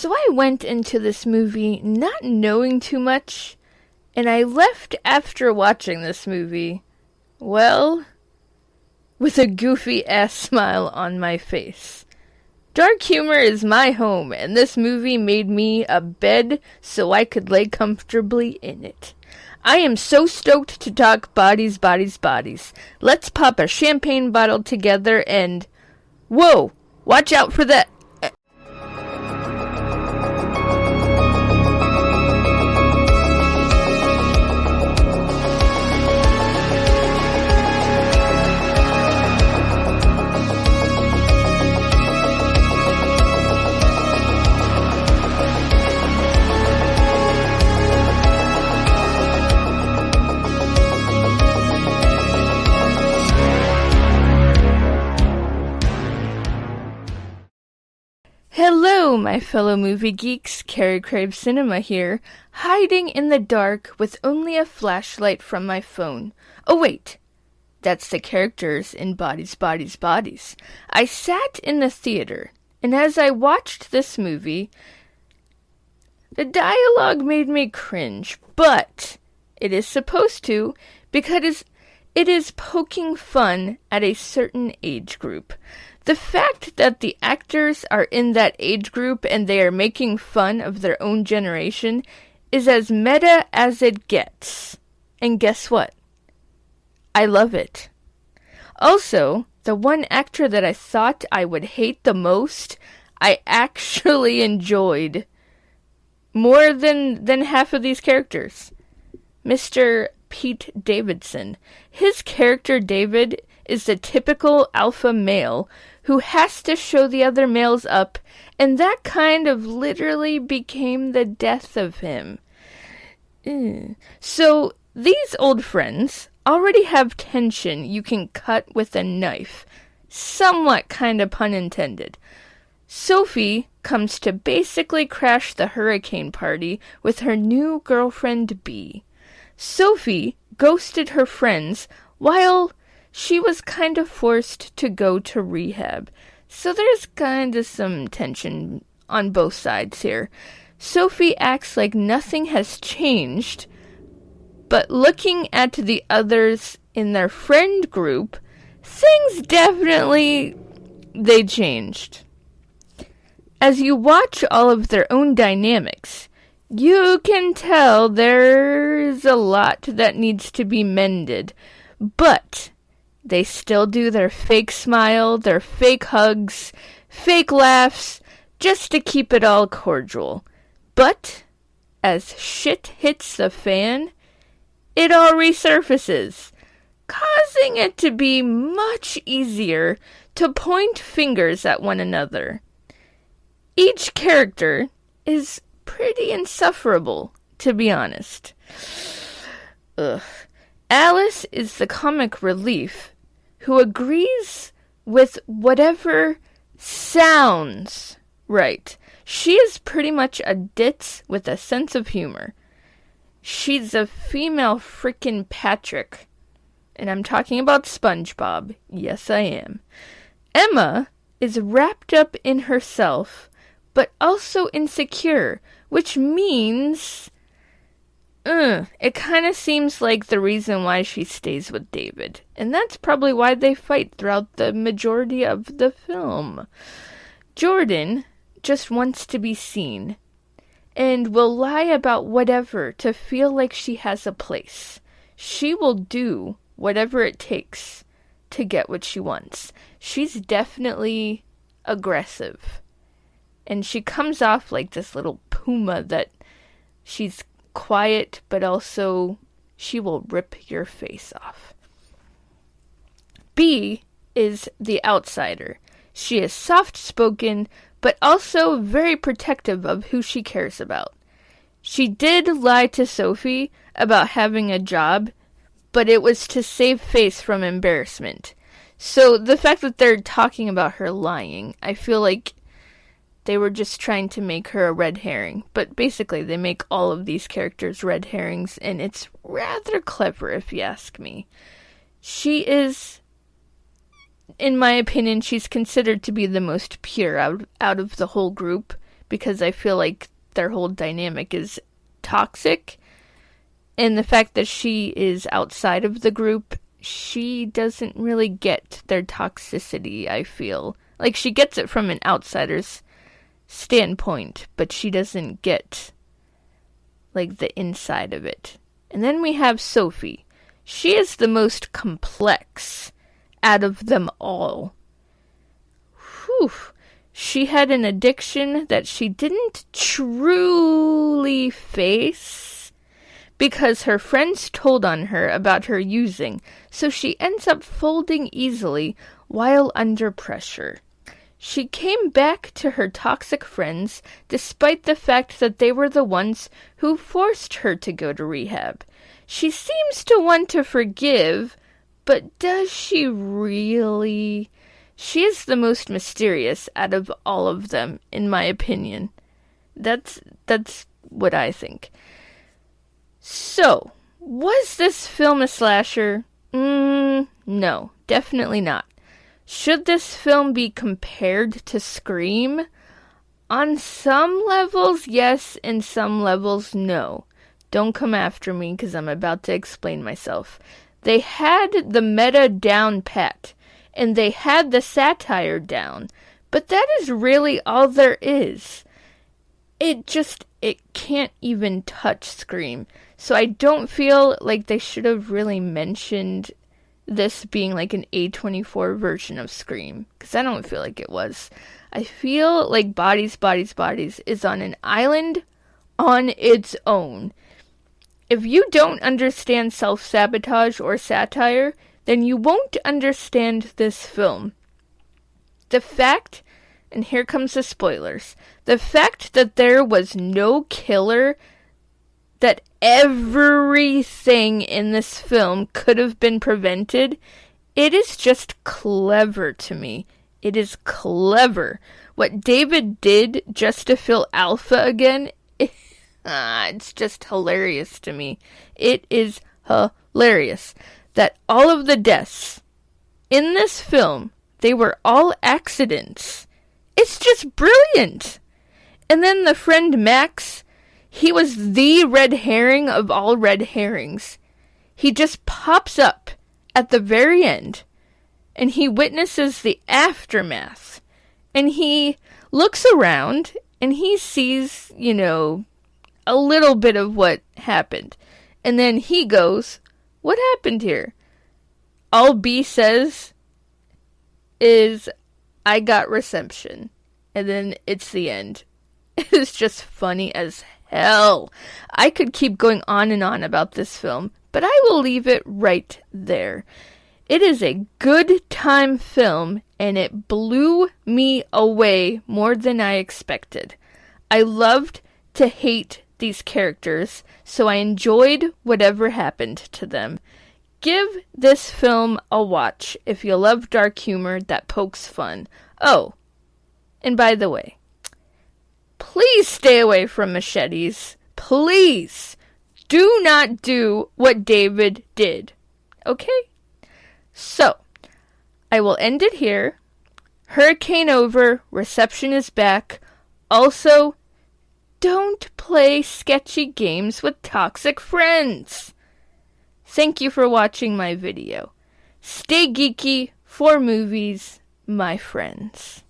So I went into this movie not knowing too much, and I left after watching this movie, well, with a goofy-ass smile on my face. Dark humor is my home, and this movie made me a bed so I could lay comfortably in it. I am so stoked to talk bodies, bodies, bodies. Let's pop a champagne bottle together and... Whoa! Watch out for that... Hello, my fellow movie geeks, Carey Craves Cinema here, hiding in the dark with only a flashlight from my phone. Oh wait, that's the characters in Bodies, Bodies, Bodies. I sat in the theater, and as I watched this movie, the dialogue made me cringe, but it is supposed to, because it is poking fun at a certain age group. The fact that the actors are in that age group and they are making fun of their own generation is as meta as it gets. And guess what? I love it. Also, the one actor that I thought I would hate the most, I actually enjoyed more than half of these characters. Mr. Pete Davidson. His character, David, is the typical alpha male who has to show the other males up, and that kind of literally became the death of him. So, these old friends already have tension you can cut with a knife. Somewhat kind of pun intended. Sophie comes to basically crash the hurricane party with her new girlfriend B. Sophie ghosted her friends while she was kind of forced to go to rehab. So there's kind of some tension on both sides here. Sophie acts like nothing has changed, but looking at the others in their friend group, things definitely, they changed. As you watch all of their own dynamics, you can tell there's a lot that needs to be mended, but they still do their fake smile, their fake hugs, fake laughs, just to keep it all cordial. But, as shit hits the fan, it all resurfaces, causing it to be much easier to point fingers at one another. Each character is pretty insufferable, to be honest. Alice is the comic relief who agrees with whatever sounds right. She is pretty much a ditz with a sense of humor. She's a female frickin' Patrick. And I'm talking about SpongeBob. Yes, I am. Emma is wrapped up in herself, but also insecure, which means... it kind of seems like the reason why she stays with David. And that's probably why they fight throughout the majority of the film. Jordan just wants to be seen and will lie about whatever to feel like she has a place. She will do whatever it takes to get what she wants. She's definitely aggressive. And she comes off like this little puma that she's quiet, but also she will rip your face off. B is the outsider. She is soft-spoken, but also very protective of who she cares about. She did lie to Sophie about having a job, but it was to save face from embarrassment. So the fact that they're talking about her lying, I feel like they were just trying to make her a red herring. But basically, they make all of these characters red herrings, and it's rather clever, if you ask me. She is, in my opinion, she's considered to be the most pure out of the whole group, because I feel like their whole dynamic is toxic. And the fact that she is outside of the group, she doesn't really get their toxicity, I feel. Like, she gets it from an outsider's standpoint, but she doesn't get, like, the inside of it. And then we have Sophie. She is the most complex out of them all. Whew. She had an addiction that she didn't truly face, because her friends told on her about her using, so she ends up folding easily while under pressure. She came back to her toxic friends despite the fact that they were the ones who forced her to go to rehab. She seems to want to forgive, but does she really? She is the most mysterious out of all of them, in my opinion. That's what I think. So, was this film a slasher? No, definitely not. Should this film be compared to Scream? On some levels, yes, and some levels, no. Don't come after me, because I'm about to explain myself. They had the meta down pat, and they had the satire down, but that is really all there is. It can't even touch Scream. So I don't feel like they should have really mentioned this being like an A24 version of Scream, because I don't feel like it was. I feel like Bodies, Bodies, Bodies is on an island on its own. If you don't understand self-sabotage or satire, then you won't understand this film. The fact, and here comes the spoilers, the fact that there was no killer, that everything in this film could have been prevented, it is just clever to me. It is clever. What David did just to feel alpha again, it's just hilarious to me. It is hilarious that all of the deaths in this film, they were all accidents. It's just brilliant. And then the friend Max, he was the red herring of all red herrings. He just pops up at the very end, and he witnesses the aftermath. And he looks around, and he sees, a little bit of what happened. And then he goes, "What happened here?" All B says is, "I got reception." And then it's the end. It is just funny as hell. I could keep going on and on about this film, but I will leave it right there. It is a good time film, and it blew me away more than I expected. I loved to hate these characters, so I enjoyed whatever happened to them. Give this film a watch if you love dark humor that pokes fun. Oh, and by the way, please stay away from machetes. Please do not do what David did. Okay? So, I will end it here. Hurricane over. Reception is back. Also, don't play sketchy games with toxic friends. Thank you for watching my video. Stay geeky for movies, my friends.